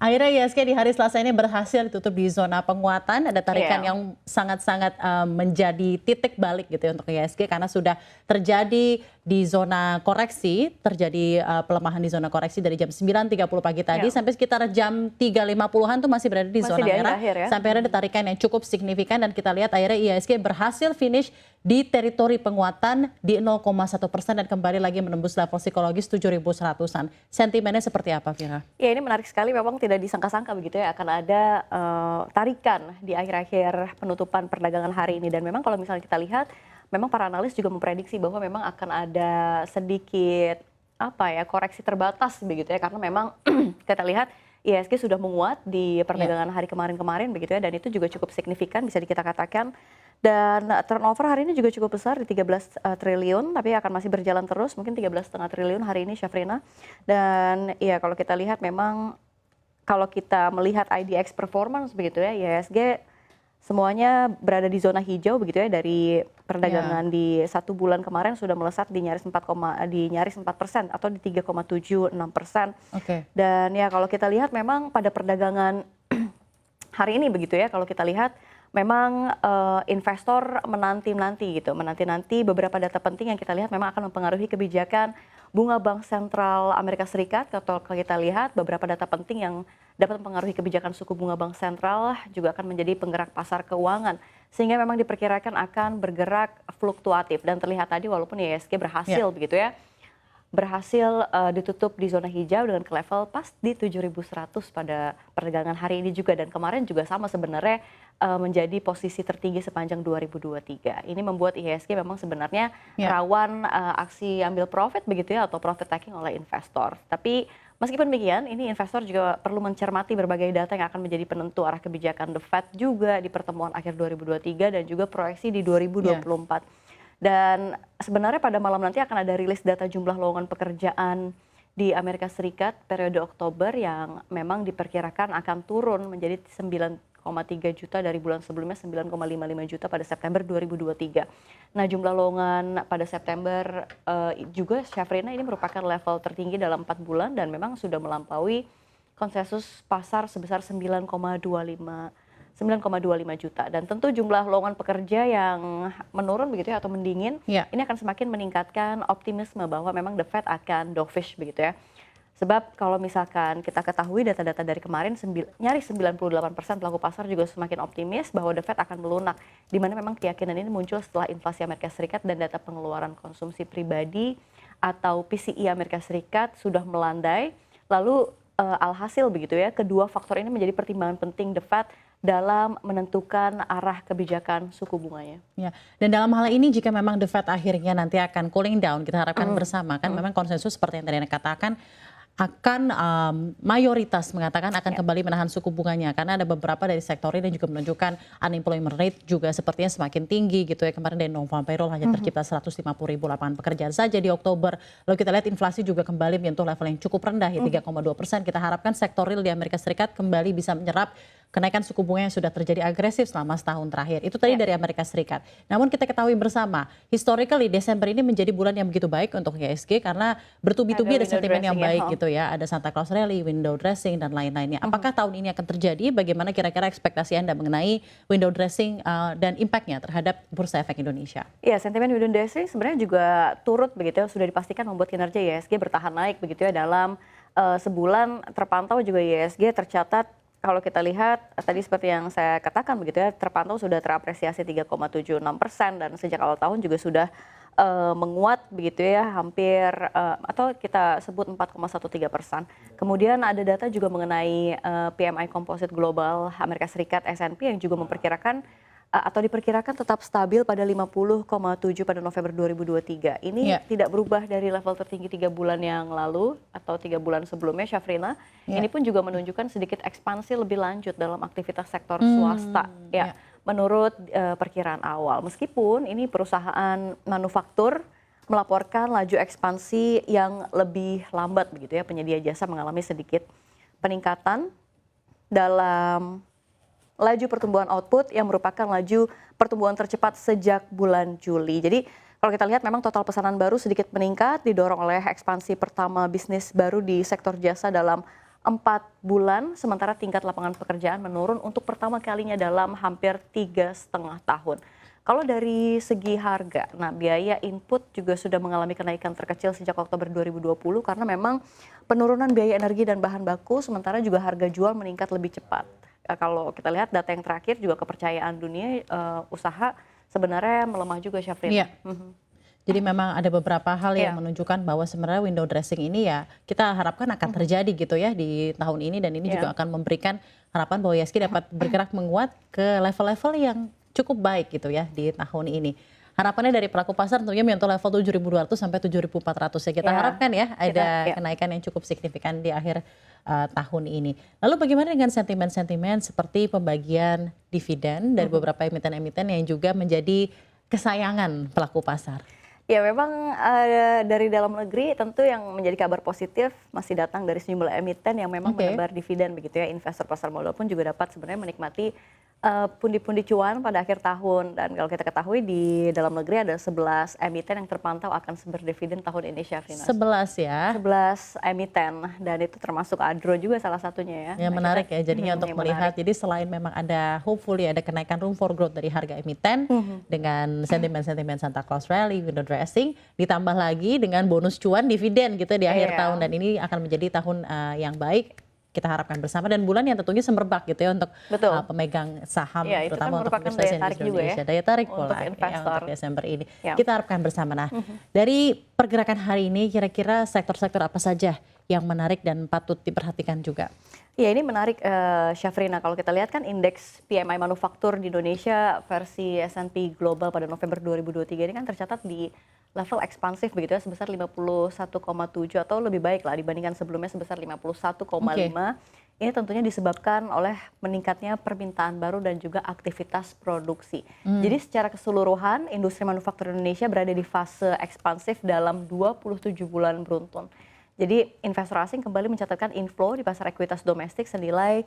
Akhirnya IHSG di hari Selasa ini berhasil ditutup di zona penguatan. Ada tarikan Iya. yang sangat-sangat menjadi titik balik gitu ya untuk IHSG karena sudah terjadi di zona koreksi, terjadi pelemahan di zona koreksi dari jam 9.30 pagi tadi Iya. sampai sekitar jam 3.50-an tuh masih berada di Masih zona di merah. akhir-akhir ya? Sampai ada tarikan yang cukup signifikan dan kita lihat akhirnya IHSG berhasil finish di teritori penguatan di 0,1% dan kembali lagi menembus level psikologis 7.100-an. Sentimennya seperti apa, Vira? Ya, ini menarik sekali, memang tidak disangka-sangka begitu ya akan ada tarikan di akhir-akhir penutupan perdagangan hari ini. Dan memang kalau misalnya kita lihat, memang para analis juga memprediksi bahwa memang akan ada sedikit koreksi terbatas begitu ya, karena memang kita lihat IHSG sudah menguat di perdagangan hari kemarin-kemarin begitu ya, dan itu juga cukup signifikan bisa kita katakan. Dan turnover hari ini juga cukup besar di 13 triliun, tapi akan masih berjalan terus, mungkin 13,5 triliun hari ini, Syafrina. Dan ya kalau kita lihat memang kalau kita melihat IDX performance begitu ya, IHSG semuanya berada di zona hijau begitu ya, dari perdagangan di 1 bulan kemarin sudah melesat di nyaris 4% atau di 3,76%. Dan ya kalau kita lihat memang pada perdagangan hari ini begitu ya, kalau kita lihat memang investor menanti beberapa data penting yang kita lihat memang akan mempengaruhi kebijakan bunga Bank Sentral Amerika Serikat. Kalau kita lihat beberapa data penting yang dapat mempengaruhi kebijakan suku bunga Bank Sentral juga akan menjadi penggerak pasar keuangan, sehingga memang diperkirakan akan bergerak fluktuatif. Dan terlihat tadi walaupun IHSG berhasil begitu ya, berhasil ditutup di zona hijau dengan ke level pas di 7.100 pada perdagangan hari ini juga, dan kemarin juga sama sebenarnya menjadi posisi tertinggi sepanjang 2023. Ini membuat IHSG memang sebenarnya rawan aksi ambil profit begitu ya, atau profit taking oleh investor. Tapi meskipun demikian, ini investor juga perlu mencermati berbagai data yang akan menjadi penentu arah kebijakan The Fed juga di pertemuan akhir 2023 dan juga proyeksi di 2024. Dan sebenarnya pada malam nanti akan ada rilis data jumlah lowongan pekerjaan di Amerika Serikat periode Oktober yang memang diperkirakan akan turun menjadi 9,3 juta dari bulan sebelumnya 9,55 juta pada September 2023. Nah, jumlah lowongan pada September juga, Syafrina, ini merupakan level tertinggi dalam 4 bulan dan memang sudah melampaui konsensus pasar sebesar 9,25 juta. Dan tentu jumlah lowongan pekerja yang menurun begitu ya, atau mendingin, ini akan semakin meningkatkan optimisme bahwa memang The Fed akan dovish begitu ya. Sebab kalau misalkan kita ketahui data-data dari kemarin, nyaris 98% pelaku pasar juga semakin optimis bahwa The Fed akan melunak, di mana memang keyakinan ini muncul setelah inflasi Amerika Serikat dan data pengeluaran konsumsi pribadi atau PCE Amerika Serikat sudah melandai. Lalu alhasil begitu ya, kedua faktor ini menjadi pertimbangan penting The Fed dalam menentukan arah kebijakan suku bunganya. Ya, dan dalam hal ini jika memang The Fed akhirnya nanti akan cooling down, kita harapkan bersama kan memang konsensus seperti yang tadi Anda katakan akan mayoritas mengatakan akan kembali menahan suku bunganya karena ada beberapa dari sektor ini juga menunjukkan unemployment rate juga sepertinya semakin tinggi gitu ya. Kemarin dari non-farm payroll hanya tercipta 150.000 lapangan pekerjaan saja di Oktober. Lalu kita lihat inflasi juga kembali menyentuh level yang cukup rendah ya 3,2%. Kita harapkan sektor real di Amerika Serikat kembali bisa menyerap kenaikan suku bunga yang sudah terjadi agresif selama setahun terakhir. Itu tadi dari Amerika Serikat. Namun kita ketahui bersama, historically Desember ini menjadi bulan yang begitu baik untuk IHSG karena bertubi-tubi ada sentimen yang baik gitu ya. Ada Santa Claus Rally, window dressing, dan lain-lainnya. Apakah tahun ini akan terjadi? Bagaimana kira-kira ekspektasi Anda mengenai window dressing dan impact-nya terhadap Bursa Efek Indonesia? Ya, sentimen window dressing sebenarnya juga turut begitu ya, sudah dipastikan membuat kinerja IHSG bertahan naik begitu ya. Dalam sebulan terpantau juga IHSG tercatat, kalau kita lihat tadi seperti yang saya katakan begitu ya, terpantau sudah terapresiasi 3,76% dan sejak awal tahun juga sudah menguat begitu ya, hampir atau kita sebut 4,13%. Kemudian ada data juga mengenai PMI Composite Global Amerika Serikat S&P yang juga memperkirakan atau diperkirakan tetap stabil pada 50,7 pada November 2023. Ini tidak berubah dari level tertinggi 3 bulan yang lalu atau 3 bulan sebelumnya, Syafrina. Ini pun juga menunjukkan sedikit ekspansi lebih lanjut dalam aktivitas sektor swasta. Ya, menurut perkiraan awal. Meskipun ini perusahaan manufaktur melaporkan laju ekspansi yang lebih lambat begitu ya, penyedia jasa mengalami sedikit peningkatan dalam laju pertumbuhan output yang merupakan laju pertumbuhan tercepat sejak bulan Juli. Jadi kalau kita lihat memang total pesanan baru sedikit meningkat didorong oleh ekspansi pertama bisnis baru di sektor jasa dalam 4 bulan, sementara tingkat lapangan pekerjaan menurun untuk pertama kalinya dalam hampir 3,5 tahun. Kalau dari segi harga, nah biaya input juga sudah mengalami kenaikan terkecil sejak Oktober 2020 karena memang penurunan biaya energi dan bahan baku, sementara juga harga jual meningkat lebih cepat. Kalau kita lihat data yang terakhir juga kepercayaan dunia usaha sebenarnya melemah juga, Syafrin. Iya. Jadi memang ada beberapa hal yang Iya. menunjukkan bahwa sebenarnya window dressing ini ya kita harapkan akan terjadi gitu ya di tahun ini, dan ini juga akan memberikan harapan bahwa IHSG dapat bergerak menguat ke level-level yang cukup baik gitu ya di tahun ini. Harapannya dari pelaku pasar tentunya menyentuh level 7.200 sampai 7.400 ya. Kita Ya, harapkan ya ada ya. kenaikan yang cukup signifikan di akhir tahun ini. Lalu bagaimana dengan sentimen-sentimen seperti pembagian dividen dari beberapa emiten-emiten yang juga menjadi kesayangan pelaku pasar? Ya memang dari dalam negeri tentu yang menjadi kabar positif masih datang dari sejumlah emiten yang memang menebar dividen begitu ya. Investor pasar modal pun juga dapat sebenarnya menikmati pundi-pundi cuan pada akhir tahun, dan kalau kita ketahui di dalam negeri ada 11 emiten yang terpantau akan berdividen tahun ini, Syafrina. 11 ya. 11 emiten, dan itu termasuk Adro juga salah satunya ya. Yang menarik ya jadinya untuk yang melihat. menarik. Jadi selain memang ada hopefully ada kenaikan room for growth dari harga emiten dengan sentimen-sentimen Santa Claus Rally, window dressing, ditambah lagi dengan bonus cuan dividen gitu di akhir Iya. tahun, dan ini akan menjadi tahun yang baik kita harapkan bersama, dan bulan yang tentunya semerbak gitu ya untuk Betul. pemegang saham, Iya, itu kan terutama untuk merupakan bursa daya saham tarik di juga ya Indonesia. Daya tarik untuk pula ya investor. untuk Desember ini. Ya. Kita harapkan bersama. Nah, dari pergerakan hari ini kira-kira sektor-sektor apa saja yang menarik dan patut diperhatikan juga? Ya ini menarik, Syafrina. Kalau kita lihat kan indeks PMI manufaktur di Indonesia versi S&P Global pada November 2023 ini kan tercatat di level ekspansif begitu ya, sebesar 51,7 atau lebih baik lah dibandingkan sebelumnya sebesar 51,5. Ini tentunya disebabkan oleh meningkatnya permintaan baru dan juga aktivitas produksi. Jadi secara keseluruhan industri manufaktur Indonesia berada di fase ekspansif dalam 27 bulan beruntun. Jadi investor asing kembali mencatatkan inflow di pasar ekuitas domestik senilai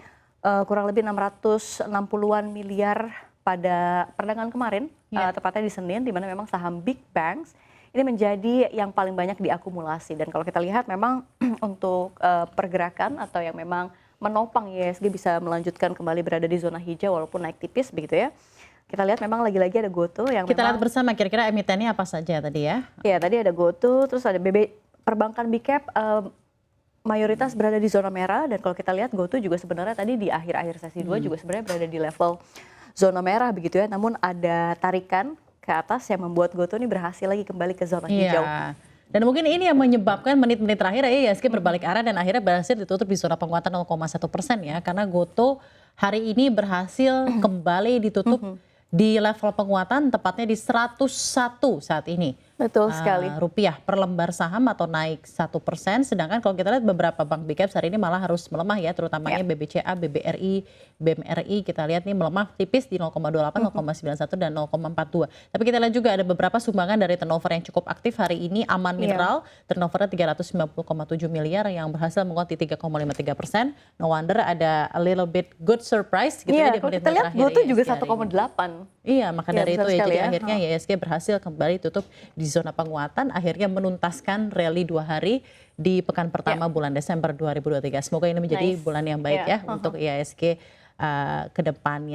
kurang lebih 660-an miliar pada perdagangan kemarin, tepatnya di Senin, di mana memang saham big banks ini menjadi yang paling banyak diakumulasi. Dan kalau kita lihat memang untuk pergerakan atau yang memang menopang IHSG bisa melanjutkan kembali berada di zona hijau walaupun naik tipis begitu ya. Kita lihat memang lagi-lagi ada GoTo yang Kita lihat memang bersama kira-kira emitennya apa saja tadi ya. ya tadi ada GoTo, terus ada perbankan big cap mayoritas berada di zona merah, dan kalau kita lihat GoTo juga sebenarnya tadi di akhir-akhir sesi 2 juga sebenarnya berada di level zona merah begitu ya. Namun ada tarikan ke atas yang membuat GoTo ini berhasil lagi kembali ke zona hijau. Iya. Dan mungkin ini yang menyebabkan menit-menit terakhir ya IHSG berbalik arah dan akhirnya berhasil ditutup di zona penguatan 0,1% ya. Karena GoTo hari ini berhasil kembali ditutup di level penguatan tepatnya di 101 saat ini. Betul sekali. Rupiah per lembar saham atau naik 1%. Sedangkan kalau kita lihat beberapa bank big caps hari ini malah harus melemah ya, terutamanya BBCA, BBRI, BMRI kita lihat nih melemah tipis di 0,28, 0,91 dan 0,42. Tapi kita lihat juga ada beberapa sumbangan dari turnover yang cukup aktif hari ini. Aman Mineral turnovernya 390,7 miliar yang berhasil menguat di 3,53%. No wonder ada a little bit good surprise gitu ya Iya, di kalau menit kita lihat terakhir GoTo juga IHSG hari ini. 1,8. Iya, maka Iya, dari besar itu ya, sekali jadi ya. akhirnya IHSG berhasil kembali tutup di zona penguatan, akhirnya menuntaskan rally 2 hari di pekan pertama bulan Desember 2023. Semoga ini menjadi Nice. bulan yang baik Iya. ya untuk IHSG ke depannya.